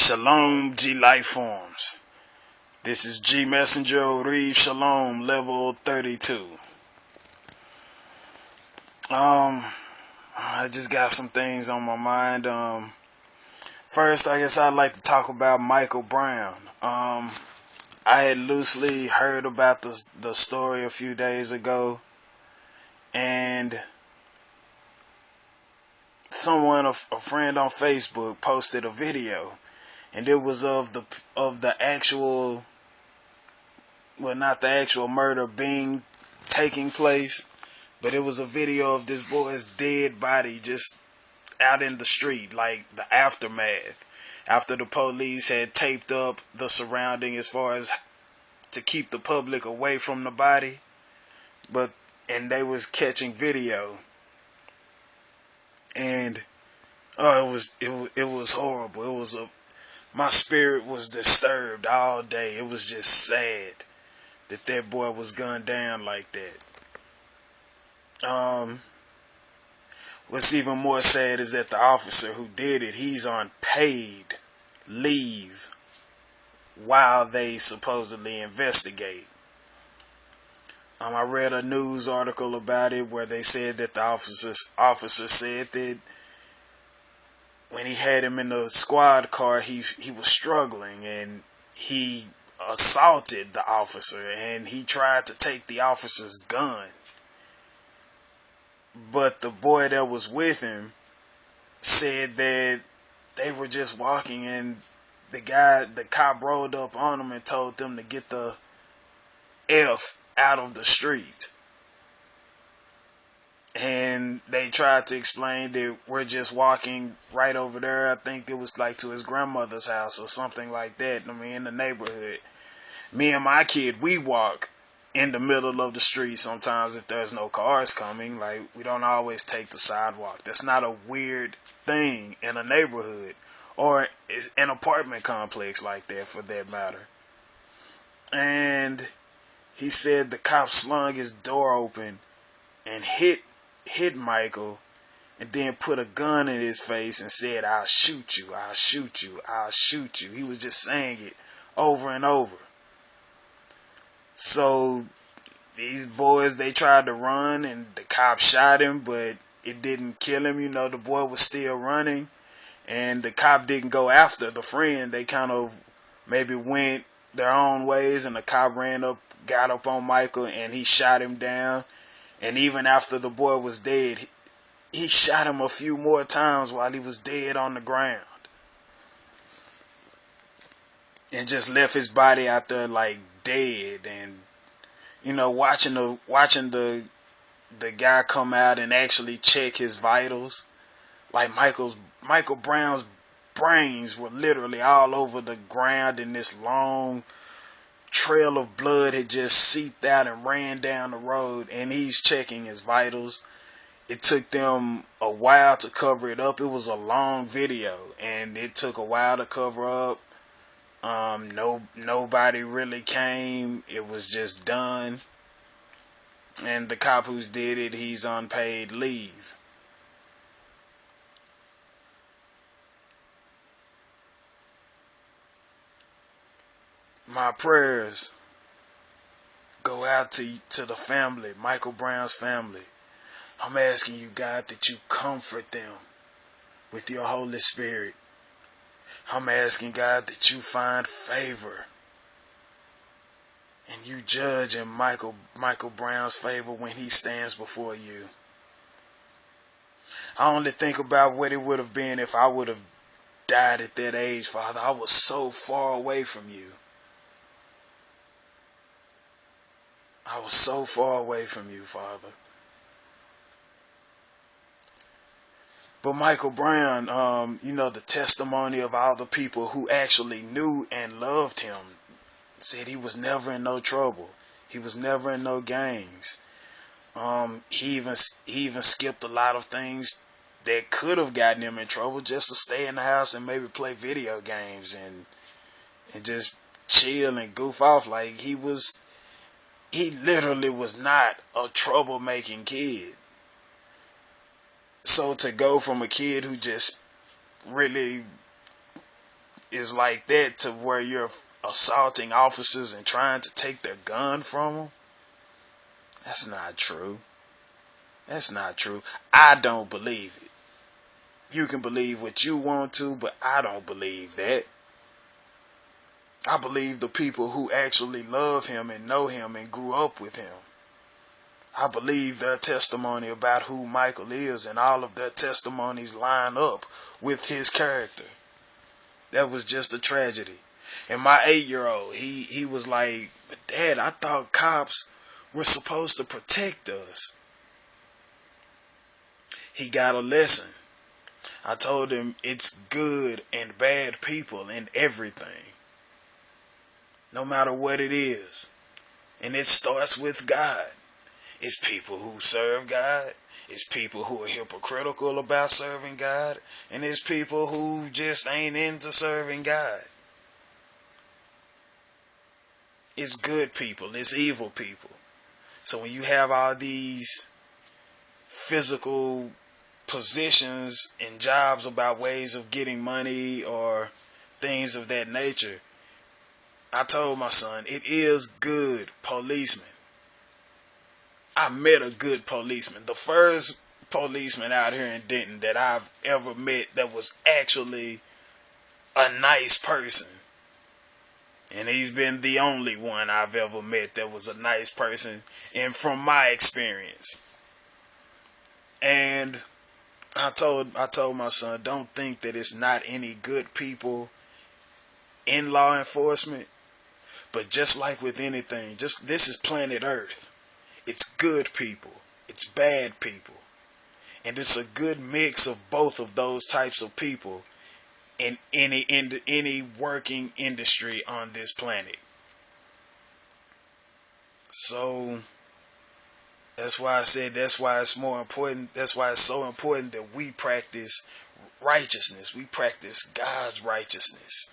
Shalom, G Life Forms. This is G Messenger Orev Shalom, level 32. I just got some things on my mind. First, I guess I'd like to talk about Michael Brown. I had loosely heard about the story a few days ago, and a friend on Facebook posted a video, and it was of the actual, well, not the actual murder taking place, but it was a video of this boy's dead body just out in the street, like the aftermath, after the police had taped up the surrounding as far as to keep the public away from the body, and they was catching video, and it was horrible. My spirit was disturbed all day. It was just sad that boy was gunned down like that. What's even more sad is that the officer who did it, he's on paid leave while they supposedly investigate. I read a news article about it where they said that the officer said that when he had him in the squad car, he was struggling, and he assaulted the officer, and he tried to take the officer's gun. But the boy that was with him said that they were just walking, and the cop rolled up on them and told them to get the F out of the street. And they tried to explain that we're just walking right over there. I think it was like to his grandmother's house or something like that. I mean, in the neighborhood. Me and my kid, we walk in the middle of the street sometimes if there's no cars coming. Like, we don't always take the sidewalk. That's not a weird thing in a neighborhood or an apartment complex like that, for that matter. And he said the cop slung his door open and hit Michael, and then put a gun in his face and said, "I'll shoot you, I'll shoot you, I'll shoot you." He was just saying it over and over. So these boys, they tried to run, and the cop shot him, but it didn't kill him. The boy was still running, and the cop didn't go after the friend. They kind of maybe went their own ways, and the cop got up on Michael, and he shot him down. And even after the boy was dead, he shot him a few more times while he was dead on the ground, and just left his body out there like dead. And watching the guy come out and actually check his vitals, like Michael Brown's brains were literally all over the ground, and this long trail of blood had just seeped out and ran down the road, and he's checking his vitals. It took them a while to cover it up. It was a long video, and it took a while to cover up. Nobody really came. It was just done. And the cop who did it, he's on paid leave. My prayers go out to the family, Michael Brown's family. I'm asking you, God, that you comfort them with your Holy Spirit. I'm asking, God, that you find favor and you judge in Michael Brown's favor when he stands before you. I only think about what it would have been if I would have died at that age, Father. I was so far away from you. I was so far away from you, Father. But Michael Brown, the testimony of all the people who actually knew and loved him, said he was never in no trouble. He was never in no gangs. He even skipped a lot of things that could have gotten him in trouble just to stay in the house and maybe play video games and just chill and goof off. Like, he literally was not a troublemaking kid. So to go from a kid who just really is like that to where you're assaulting officers and trying to take their gun from them, that's not true. That's not true. I don't believe it. You can believe what you want to, but I don't believe that. I believe the people who actually love him and know him and grew up with him. I believe their testimony about who Michael is, and all of their testimonies line up with his character. That was just a tragedy. And my 8-year-old, he was like, "But Dad, I thought cops were supposed to protect us." He got a lesson. I told him it's good and bad people in everything, no matter what it is. And it starts with God. It's people who serve God. It's people who are hypocritical about serving God. And it's people who just ain't into serving God. It's good people. It's evil people. So when you have all these physical positions and jobs about ways of getting money or things of that nature, I told my son, it is good policemen. I met a good policeman. The first policeman out here in Denton that I've ever met that was actually a nice person. And he's been the only one I've ever met that was a nice person, and from my experience. And I told my son, don't think that it's not any good people in law enforcement. But just like with anything, this is planet Earth. It's good people. It's bad people. And it's a good mix of both of those types of people in any working industry on this planet. So that's why I said that's why it's more important. That's why it's so important that we practice righteousness. We practice God's righteousness.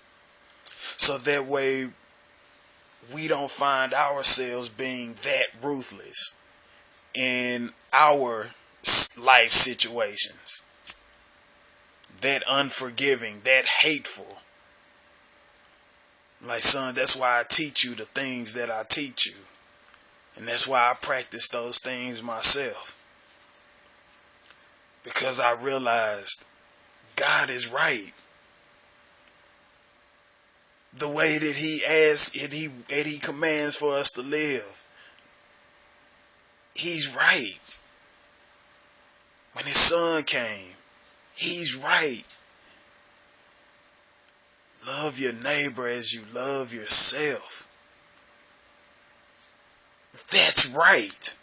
So that way we don't find ourselves being that ruthless in our life situations, that unforgiving, that hateful. Like, son, that's why I teach you the things that I teach you. And that's why I practice those things myself. Because I realized God is right. The way that he asks and he commands for us to live, he's right. When his son came, he's right. Love your neighbor as you love yourself. That's right.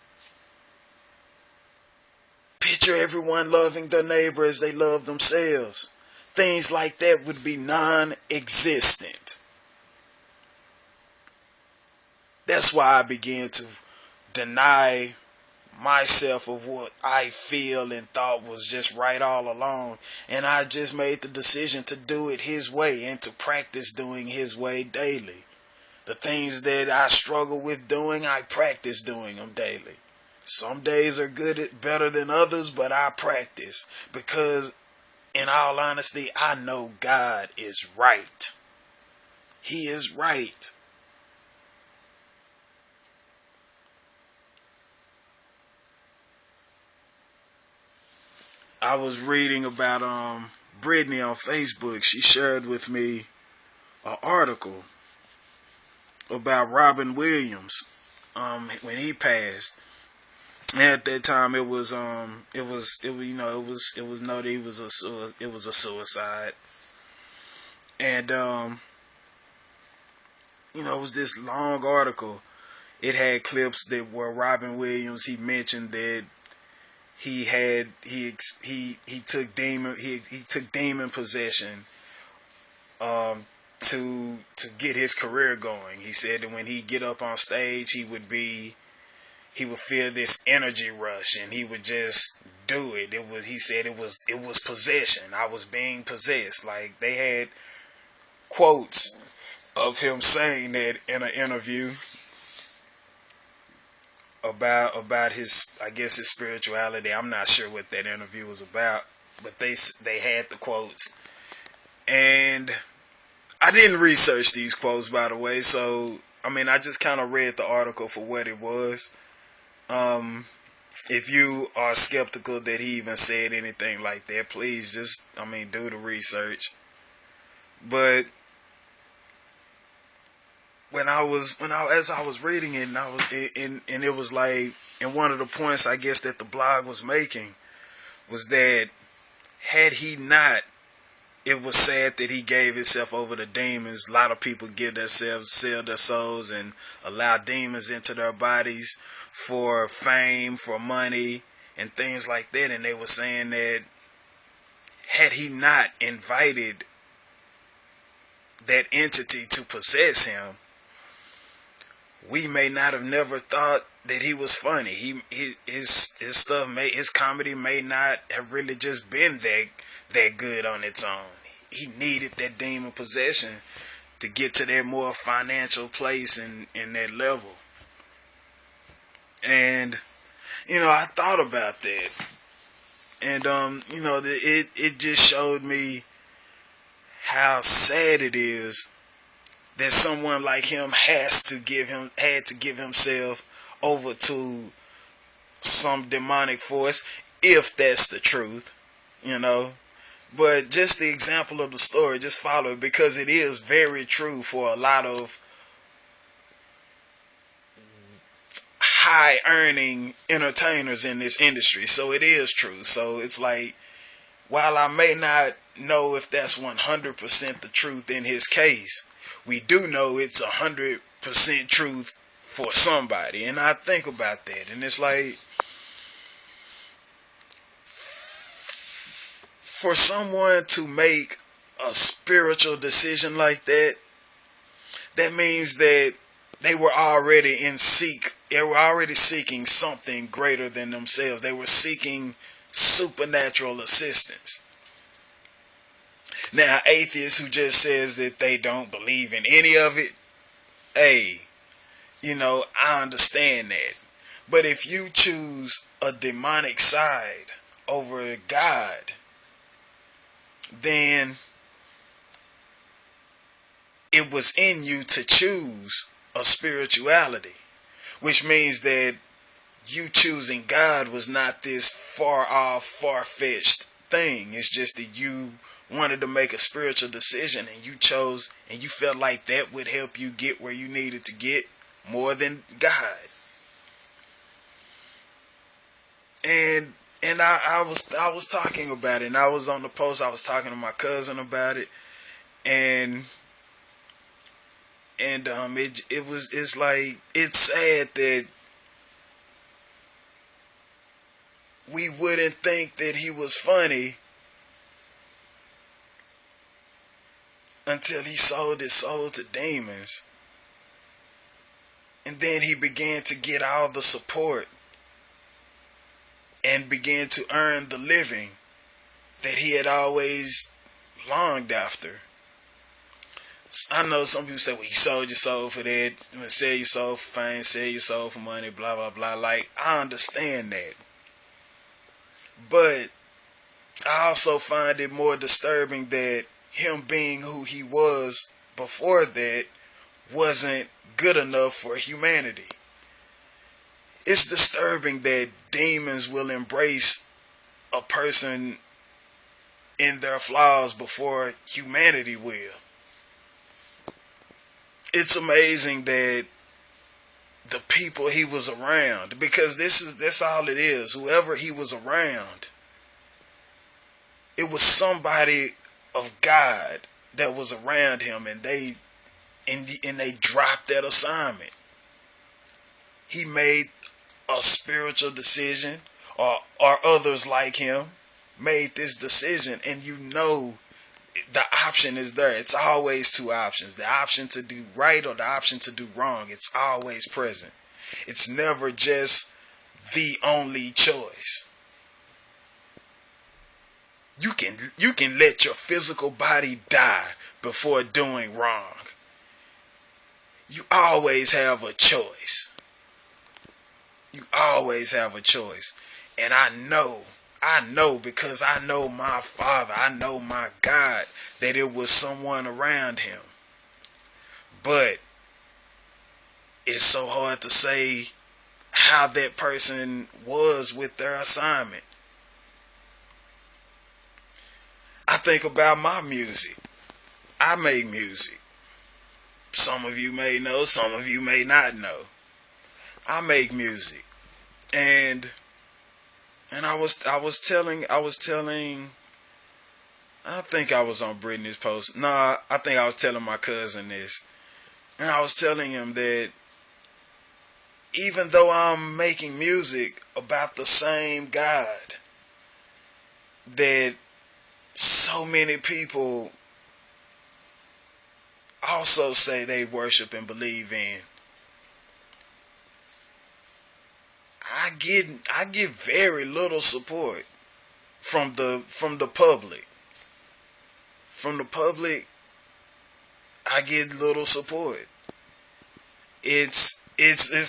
Picture everyone loving their neighbor as they love themselves. Things like that would be non-existent. That's why I began to deny myself of what I feel and thought was just right all along. And I just made the decision to do it his way and to practice doing his way daily. The things that I struggle with doing, I practice doing them daily. Some days are better than others, but I practice because, in all honesty, I know God is right. He is right. I was reading about Brittany on Facebook. She shared with me an article about Robin Williams when he passed. And at that time it was noted it was a suicide. And it was this long article. It had clips that where Robin Williams, he mentioned that he took demon possession to get his career going. He said that when he get up on stage, he would feel this energy rush and he would just do it. He said it was possession. I was being possessed. Like, they had quotes of him saying that in an interview about his, I guess, his spirituality. I'm not sure what that interview was about, but they had the quotes. And I didn't research these quotes, by the way, so I mean, I just kind of read the article for what it was. Um, if you are skeptical that he even said anything like that, please just, I mean, do the research. But as I was reading it, and and it was like, and one of the points I guess that the blog was making was that had he not, it was sad that he gave himself over to demons. A lot of people give themselves, sell their souls, and allow demons into their bodies for fame, for money, and things like that. And they were saying that had he not invited that entity to possess him, we may not have never thought that he was funny. His comedy may not have really just been that good on its own. He needed that demon possession to get to that more financial place and that level. And I thought about that, and it just showed me how sad it is that someone like him had to give himself over to some demonic force, if that's the truth, But just the example of the story, just follow it, because it is very true for a lot of high earning entertainers in this industry. So it is true. So it's like, while I may not know if that's 100% the truth in his case, we do know it's 100% truth for somebody. And I think about that, and it's like, for someone to make a spiritual decision like that, that means that they were already seeking something greater than themselves. They were seeking supernatural assistance. Now, atheists who just says that they don't believe in any of it, hey, I understand that. But if you choose a demonic side over God, then it was in you to choose a spirituality, which means that you choosing God was not this far off, far-fetched thing. It's just that you wanted to make a spiritual decision, and you chose, and you felt like that would help you get where you needed to get more than God. And I was talking about it, and I was on the post. I was talking to my cousin about it, and it's like, it's sad that we wouldn't think that he was funny until he sold his soul to demons, and then he began to get all the support and began to earn the living that he had always longed after. I know some people say, well, you sold your soul for that, sell your soul for fame, sell your soul for money, blah, blah, blah. Like, I understand that. But I also find it more disturbing that him being who he was before that wasn't good enough for humanity. It's disturbing that demons will embrace a person in their flaws before humanity will. It's amazing that the people he was around, because that's all it is. Whoever he was around, it was somebody of God that was around him, and they dropped that assignment. He made a spiritual decision, or others like him made this decision, and the option is there. It's always two options: the option to do right or the option to do wrong. It's always present. It's never just the only choice. You can let your physical body die before doing wrong. You always have a choice. You always have a choice. And I know because I know my Father, I know my God, that it was someone around him But it's so hard to say how that person was with their assignment. I think about my music. I make music. Some of you may know, some of you may not know. I make music. And I was telling I think I was on Brittany's post. Nah, I think I was telling my cousin this. And I was telling him that even though I'm making music about the same God that so many people also say they worship and believe in, I get very little support from the public. From the public, I get little support. It's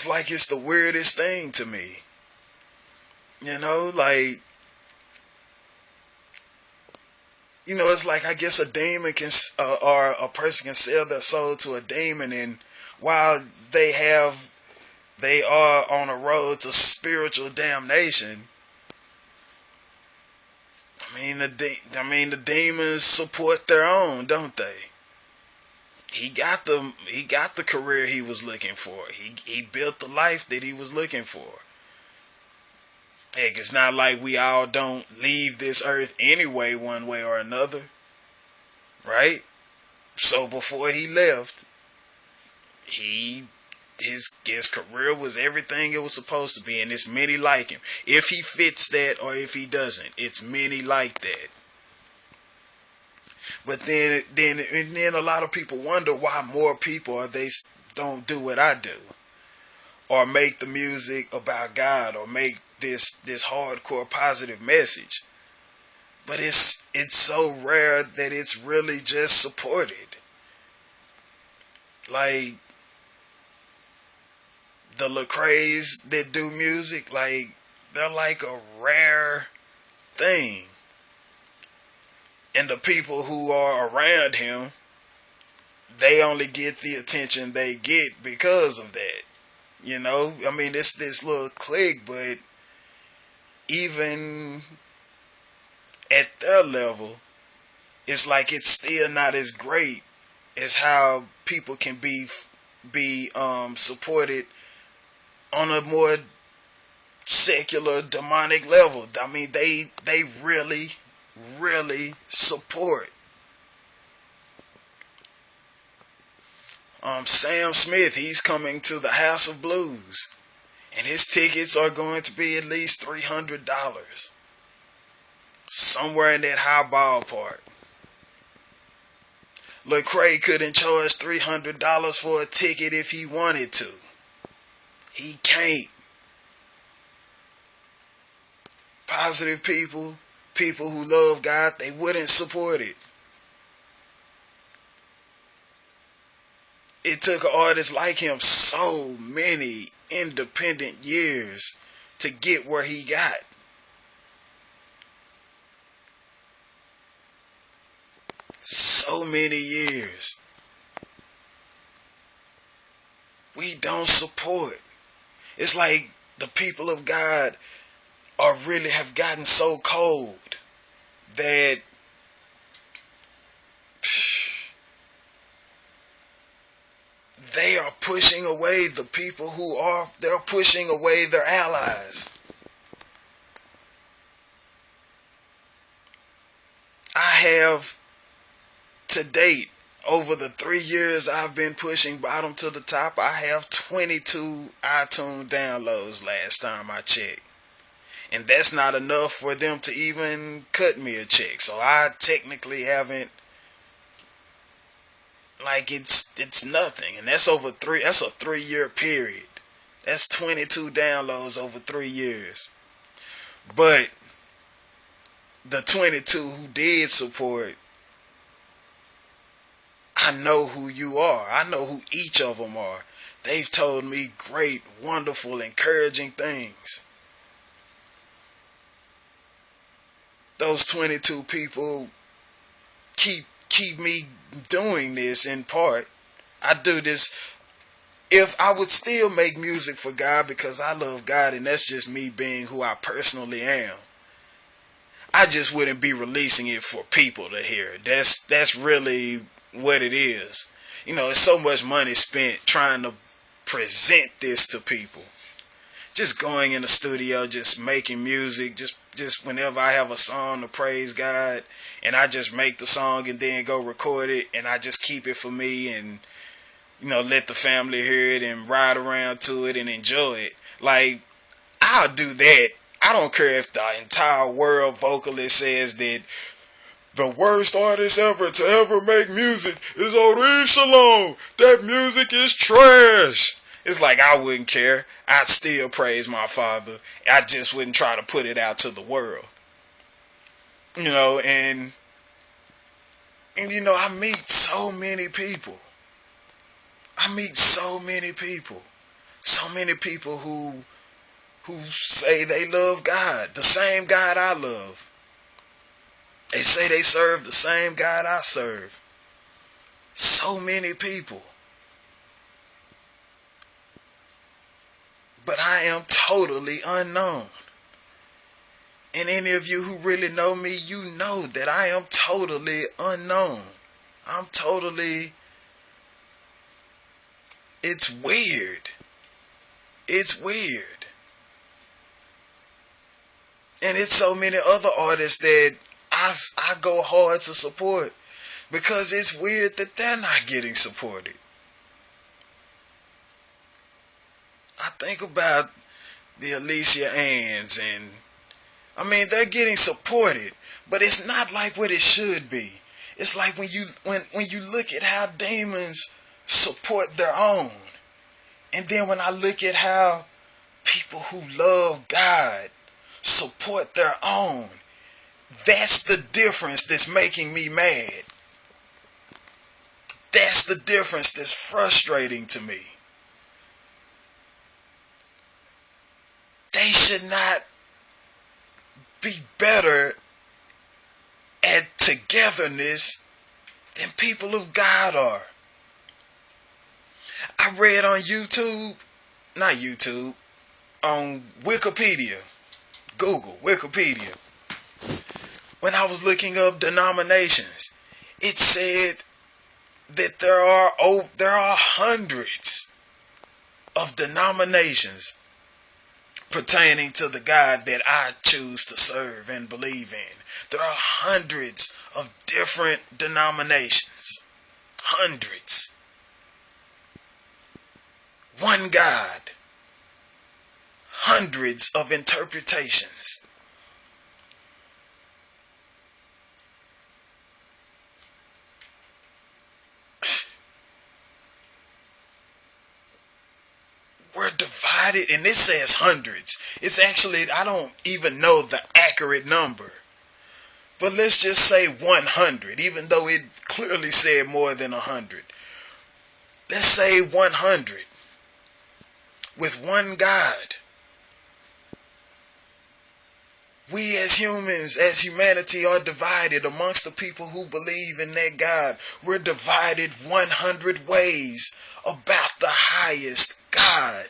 like it's the weirdest thing to me. Like, it's like, I guess a demon can, or a person can sell their soul to a demon, and while they are on a road to spiritual damnation. The demons support their own, don't they? He got the career he was looking for. He built the life that he was looking for. Heck, it's not like we all don't leave this earth anyway, one way or another, right? So before he left, his career was everything it was supposed to be, and it's many like him. If he fits that or if he doesn't, it's many like that. But then a lot of people wonder why more people don't do what I do, or make the music about God, or make this hardcore positive message. But it's so rare that it's really just supported. Like the Lecrae's that do music, like, they're like a rare thing. And the people who are around him, they only get the attention they get because of that. It's this little clique, but even at their level, it's like it's still not as great as how people can be supported on a more secular, demonic level. They really, really support. Sam Smith, he's coming to the House of Blues, and his tickets are going to be at least $300. Somewhere in that high ballpark. Lecrae couldn't charge $300 for a ticket if he wanted to. He can't. Positive people who love God, they wouldn't support it. It took an artist like him so many independent years to get where he got. So many years. We don't support. It's like the people of God really have gotten so cold that they are pushing away the people they're pushing away their allies. I have, to date, over the 3 years I've been pushing bottom to the top, I have 22 iTunes downloads last time I checked. And that's not enough for them to even cut me a check. So I technically haven't, like, it's nothing. And that's that's a 3-year period. That's 22 downloads over 3 years. But the 22 who did support, I know who you are. I know who each of them are. They've told me great, wonderful, encouraging things. Those 22 people keep me doing this in part I do this. If I would still make music for God because I love God and that's just me being who I personally am, I just wouldn't be releasing it for people to hear. That's really what it is. You know, it's so much money spent trying to present this to people. Just going in the studio, just making music, just whenever I have a song to praise God, and I just make the song and then go record it, and I just keep it for me, and let the family hear it and ride around to it and enjoy it. Like, I'll do that. I don't care if the entire world vocalist says that the worst artist ever to ever make music is Orev Shalom. That music is trash. It's like, I wouldn't care. I'd still praise my Father. I just wouldn't try to put it out to the world. And I meet so many people. So many people who say they love God, the same God I love. They say they serve the same God I serve. So many people. But I am totally unknown. And any of you who really know me, you know that I am totally unknown. It's weird. And it's so many other artists that I go hard to support because it's weird that they're not getting supported. I think about the Alicia Anns, and they're getting supported, but it's not like what it should be. It's like when you look at how demons support their own, and then when I look at how people who love God support their own, that's the difference that's making me mad. That's the difference that's frustrating to me. They should not be better at togetherness than people of God are. I read on on Wikipedia, Google, Wikipedia, when I was looking up denominations, it said that there are hundreds of denominations pertaining to the God that I choose to serve and believe in. There are hundreds of different denominations. Hundreds. One God. Hundreds of interpretations. We're divided, and it says hundreds. It's actually, I don't even know the accurate number. But let's just say 100, even though it clearly said more than 100. Let's say 100 with one God. We as humans, as humanity, are divided amongst the people who believe in that God. We're divided 100 ways about the highest God.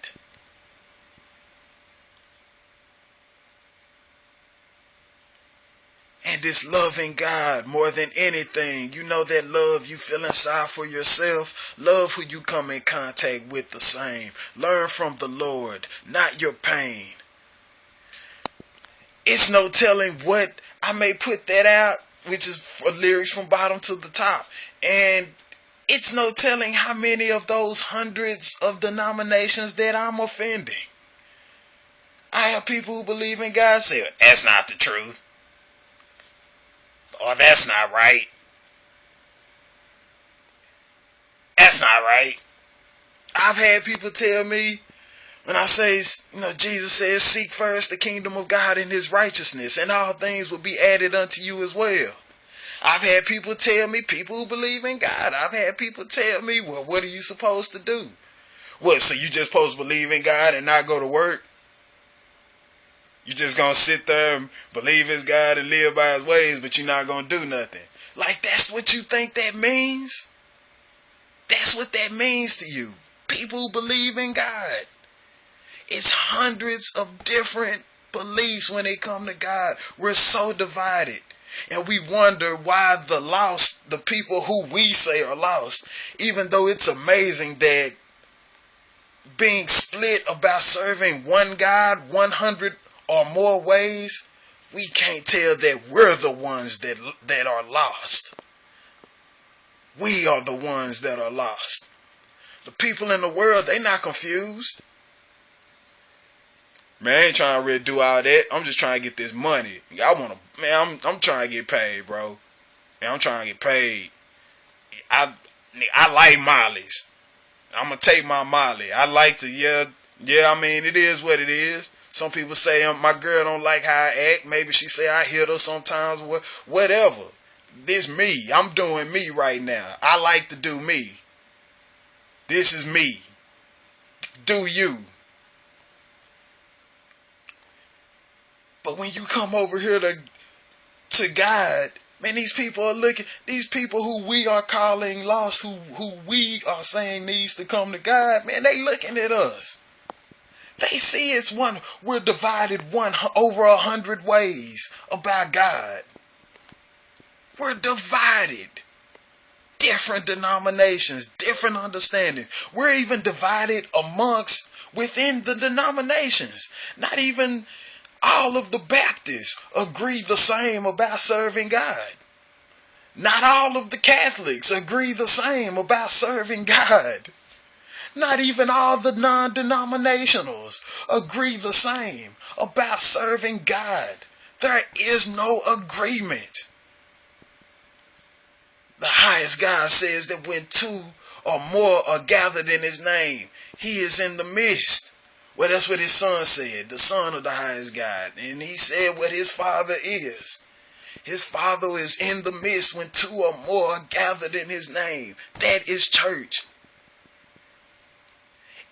And it's loving God more than anything. You know that love you feel inside for yourself. Love who you come in contact with the same. Learn from the Lord, not your pain. It's no telling what, I may put that out, which is for lyrics from bottom to the top. And it's no telling how many of those hundreds of denominations that I'm offending. I have people who believe in God say, that's not the truth. Or that's not right. That's not right. I've had people tell me, when I say, Jesus says, seek first the kingdom of God and his righteousness, and all things will be added unto you as well. I've had people tell me, people who believe in God, I've had people tell me, well, what are you supposed to do? What, so you just supposed to believe in God and not go to work? You just gonna sit there and believe his God and live by his ways, but you're not gonna do nothing. Like, that's what you think that means? That's what that means to you. People who believe in God. It's hundreds of different beliefs when it comes to God. We're so divided. And we wonder why the lost, the people who we say are lost, even though it's amazing that being split about serving one God 100 or more ways, we can't tell that we're the ones that are lost. We are the ones that are lost. The people in the world, they not confused. Man, I ain't trying to really do all that. I'm just trying to get this money. I'm trying to get paid, bro. Man, I'm trying to get paid. I like Molly's. I'm gonna take my Molly. I like to, I mean, it is what it is. Some people say my girl don't like how I act. Maybe she say I hit her sometimes. Whatever. This me. I'm doing me right now. I like to do me. This is me. Do you. But when you come over here to God, man, these people are looking, these people who we are calling lost, who we are saying needs to come to God, man, they looking at us. They see we're divided over 100 ways about God. We're divided. Different denominations, different understanding. We're even divided within the denominations. Not even all of the Baptists agree the same about serving God. Not all of the Catholics agree the same about serving God. Not even all the non-denominationals agree the same about serving God. There is no agreement. The highest God says that when two or more are gathered in his name, he is in the midst. Well, that's what his son said, the son of the highest God. And he said what his father is. His father is in the midst when two or more are gathered in his name. That is church.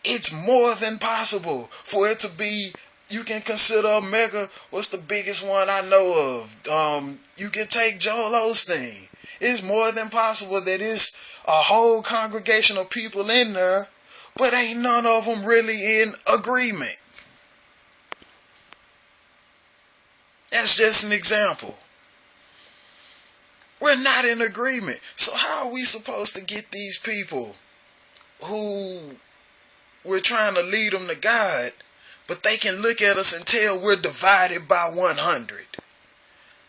It's more than possible for it to be. You can consider a mega. What's the biggest one I know of? You can take Joel Osteen. It's more than possible that it's a whole congregation of people in there, but ain't none of them really in agreement. That's just an example. We're not in agreement. So how are we supposed to get these people who we're trying to lead them to God, but they can look at us and tell we're divided by 100?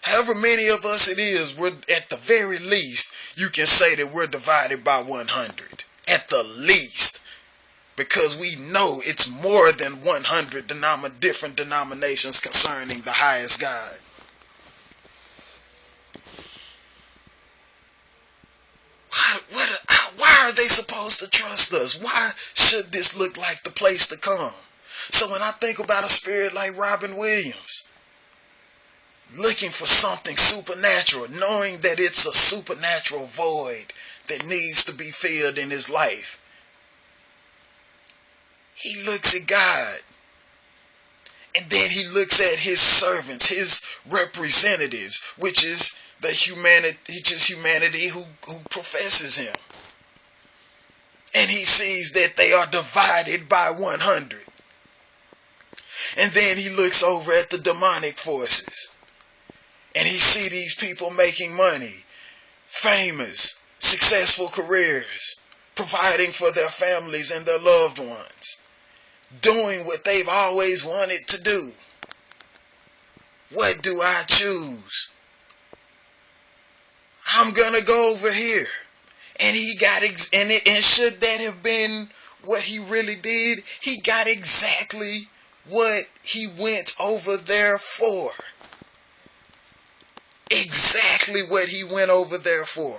However many of us it is, we're at the very least, you can say that we're divided by 100. At the least. Because we know it's more than 100 different denominations concerning the highest God. Why are they supposed to trust us? Why should this look like the place to come? So when I think about a spirit like Robin Williams, looking for something supernatural, knowing that it's a supernatural void that needs to be filled in his life, he looks at God. And then he looks at his servants, his representatives, which is humanity who professes him. And he sees that they are divided by 100. And then he looks over at the demonic forces. And he sees these people making money, famous, successful careers, providing for their families and their loved ones, doing what they've always wanted to do. What do I choose? I'm gonna go over here. And and should that have been what he really did? He got exactly what he went over there for. Exactly what he went over there for.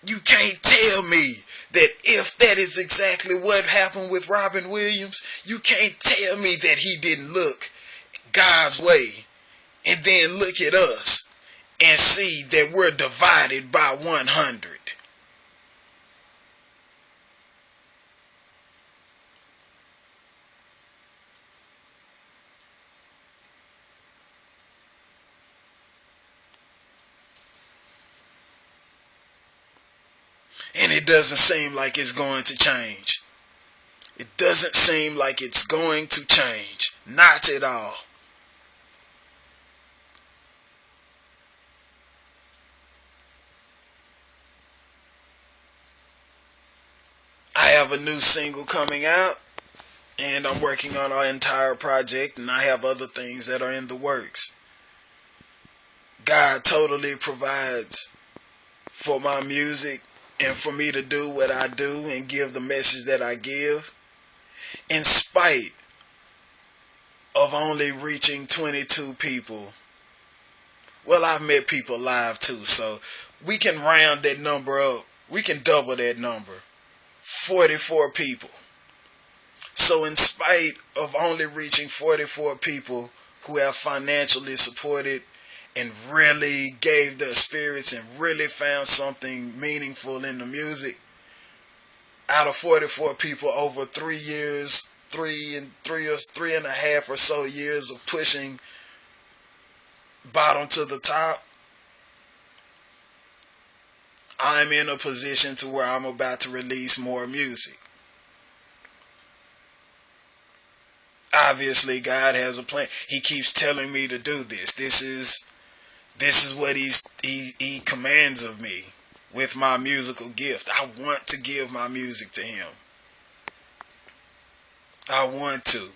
You can't tell me that if that is exactly what happened with Robin Williams, you can't tell me that he didn't look God's way and then look at us and see that we're divided by 100. doesn't seem like it's going to change. It doesn't seem like it's going to change. Not at all. I have a new single coming out, and I'm working on our entire project, and I have other things that are in the works. God totally provides for my music and for me to do what I do and give the message that I give, in spite of only reaching 22 people. Well, I've met people live too, so we can round that number up. We can double that number. 44 people. So in spite of only reaching 44 people who have financially supported and really gave their spirits and really found something meaningful in the music, out of 44 people over 3 years, three and a half or so years of pushing bottom to the top, I'm in a position to where I'm about to release more music. Obviously, God has a plan. He keeps telling me to do this. This is what he commands of me with my musical gift. I want to give my music to him. I want to.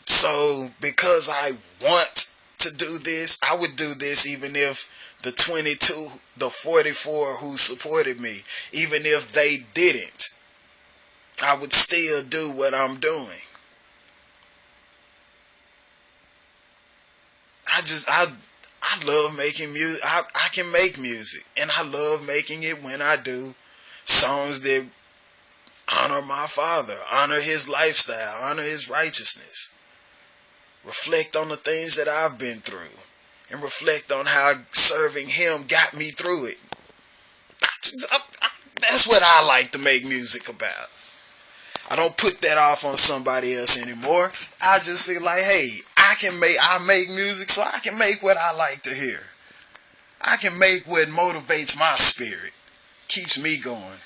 So, because I want to do this, I would do this even if the 22, the 44 who supported me, even if they didn't, I would still do what I'm doing. I love making music. I can make music, and I love making it when I do songs that honor my father, honor his lifestyle, honor his righteousness, reflect on the things that I've been through, and reflect on how serving him got me through it. That's what I like to make music about. I don't put that off on somebody else anymore. I just feel like, hey, I make music so I can make what I like to hear. I can make what motivates my spirit, keeps me going.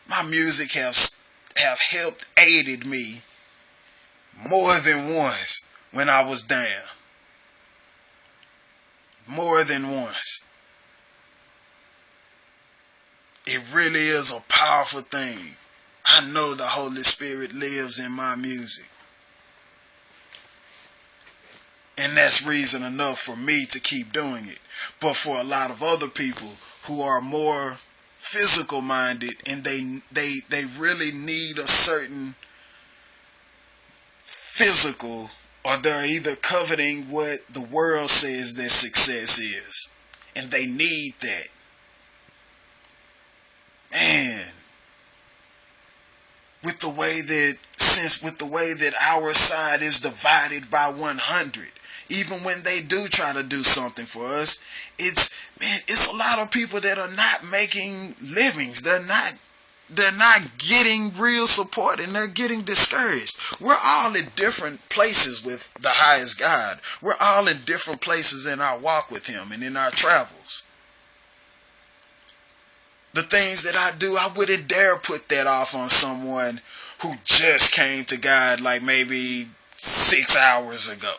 My music have helped aided me more than once when I was down. More than once. It really is a powerful thing. I know the Holy Spirit lives in my music. And that's reason enough for me to keep doing it. But for a lot of other people who are more physical minded and they really need a certain physical, or they're either coveting what the world says that success is, and they need that. Man, with the way that our side is divided by 100, even when they do try to do something for us, it's a lot of people that are not making livings. They're not getting real support, and they're getting discouraged. We're all in different places with the highest God. We're all in different places in our walk with him and in our travels. The things that I do, I wouldn't dare put that off on someone who just came to God like maybe 6 hours ago.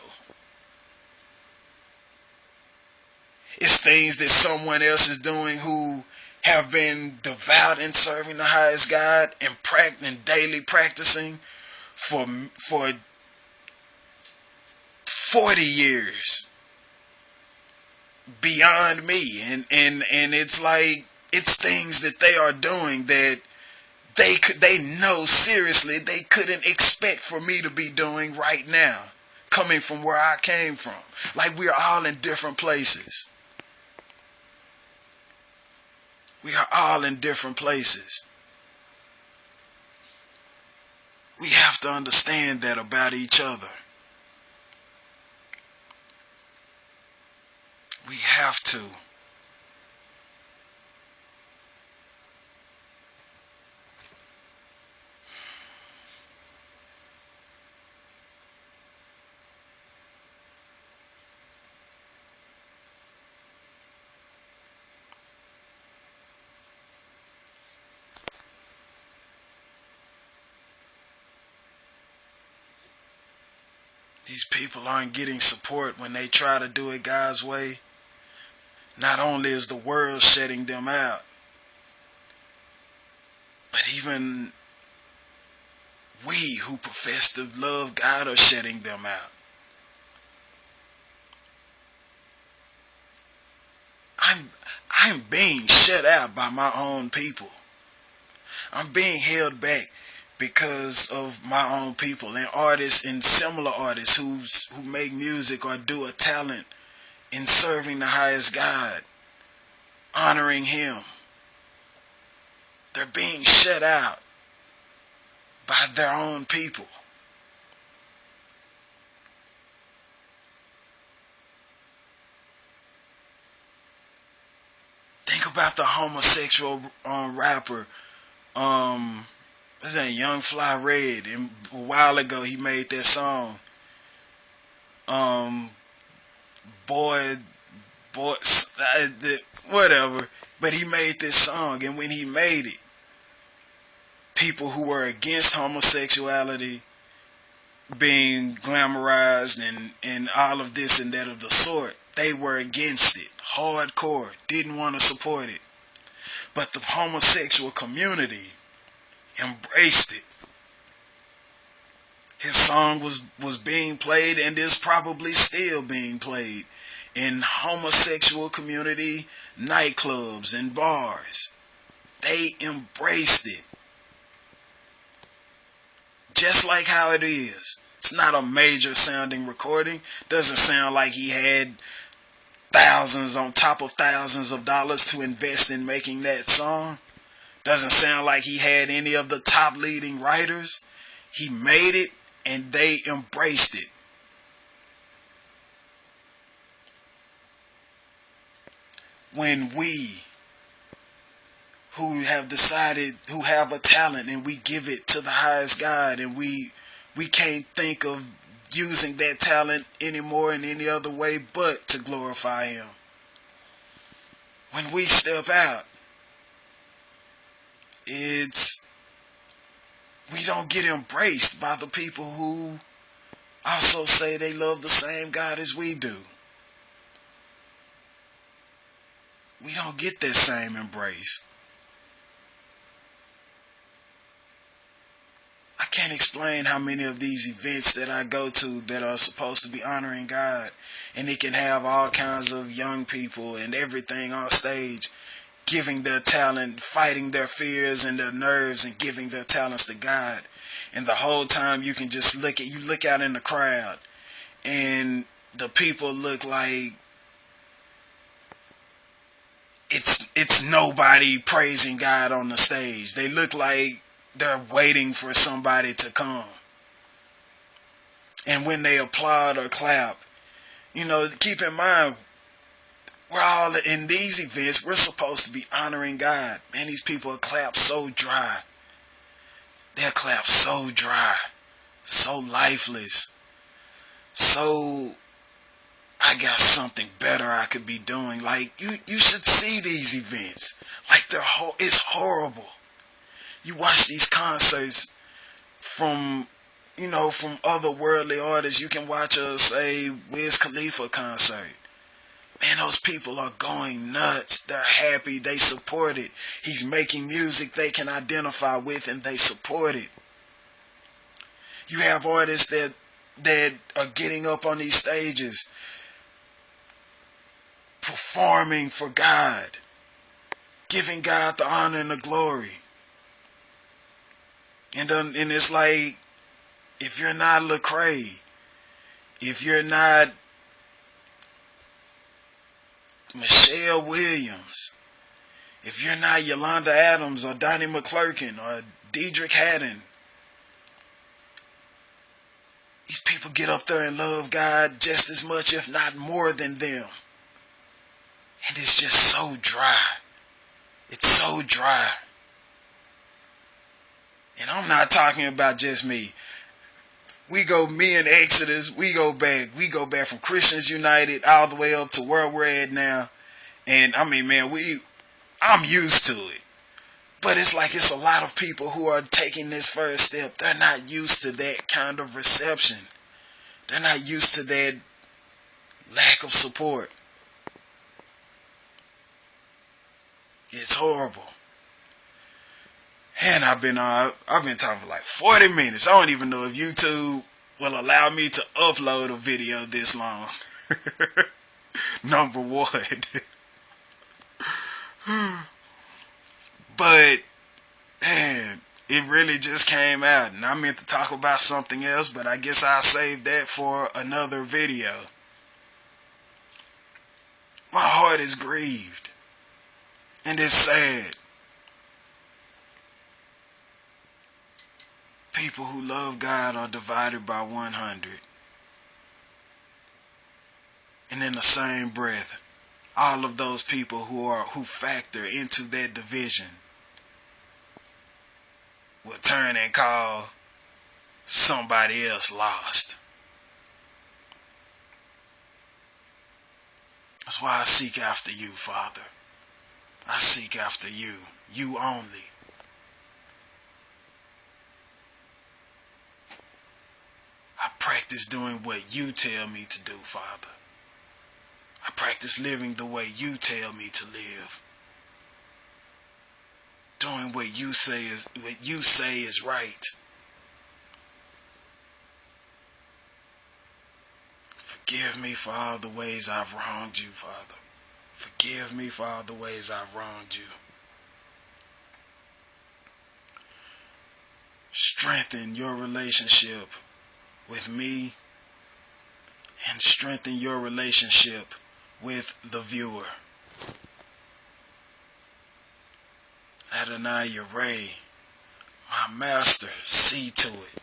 It's things that someone else is doing who have been devout in serving the highest God and daily practicing for 40 years beyond me, and it's like, it's things that they are doing that they know seriously they couldn't expect for me to be doing right now, coming from where I came from. Like, we're all in different places. We are all in different places. We have to understand that about each other. We have to. people aren't getting support when they try to do it God's way, not only is the world shutting them out, but even we who profess to love God are shutting them out. I'm being shut out by my own people. I'm being held back because of my own people and artists and similar artists who make music or do a talent in serving the highest God, honoring Him. They're being shut out by their own people. Think about the homosexual rapper, what's that, Young Fly Red. And a while ago he made that song, whatever. But he made this song, and when he made it, people who were against homosexuality being glamorized and all of this and that of the sort, they were against it, hardcore, didn't want to support it. But the homosexual community embraced it. His song was being played and is probably still being played in homosexual community nightclubs and bars. They embraced it. Just like how it is. It's not a major sounding recording. Doesn't sound like he had thousands on top of thousands of dollars to invest in making that song. Doesn't sound like he had any of the top leading writers. He made it and they embraced it. When we who have decided, who have a talent, and we give it to the highest God, and we can't think of using that talent anymore in any other way but to glorify Him. When we step out, we don't get embraced by the people who also say they love the same God as we do. We don't get that same embrace. I can't explain how many of these events that I go to that are supposed to be honoring God, and it can have all kinds of young people and everything on stage giving their talent, fighting their fears and their nerves and giving their talents to God. And the whole time you can just look out in the crowd and the people look like it's nobody praising God on the stage. They look like they're waiting for somebody to come. And when they applaud or clap, keep in mind, we're all in these events, we're supposed to be honoring God. Man, these people clap so dry. They'll clap so dry, so lifeless, so I got something better I could be doing. Like, you should see these events. Like, it's horrible. You watch these concerts from other worldly artists. You can watch say Wiz Khalifa concert. Man, those people are going nuts. They're happy. They support it. He's making music they can identify with and they support it. You have artists that are getting up on these stages, performing for God, giving God the honor and the glory. And it's like, if you're not Lecrae, if you're not Michelle Williams, if you're not Yolanda Adams or Donnie McClurkin or Diedrich Haddon, these people get up there and love God just as much, if not more than them. And it's just so dry. It's so dry. And I'm not talking about just me. Me and Exodus, we go back from Christians United all the way up to where we're at now. And I mean, man, I'm used to it. But it's like it's a lot of people who are taking this first step. They're not used to that kind of reception. They're not used to that lack of support. It's horrible. And I've been talking for like 40 minutes. I don't even know if YouTube will allow me to upload a video this long. Number one. But, man, it really just came out. And I meant to talk about something else, but I guess I'll save that for another video. My heart is grieved. And it's sad. People who love God are divided by 100. And in the same breath, all of those people who factor into that division will turn and call somebody else lost. That's why I seek after you, Father. I seek after you, you only. I practice doing what you tell me to do, Father. I practice living the way you tell me to live. Doing what you say is right. Forgive me for all the ways I've wronged you, Father. Forgive me for all the ways I've wronged you. Strengthen your relationship with me and strengthen your relationship with the viewer. Adonai Yireh, my master, see to it.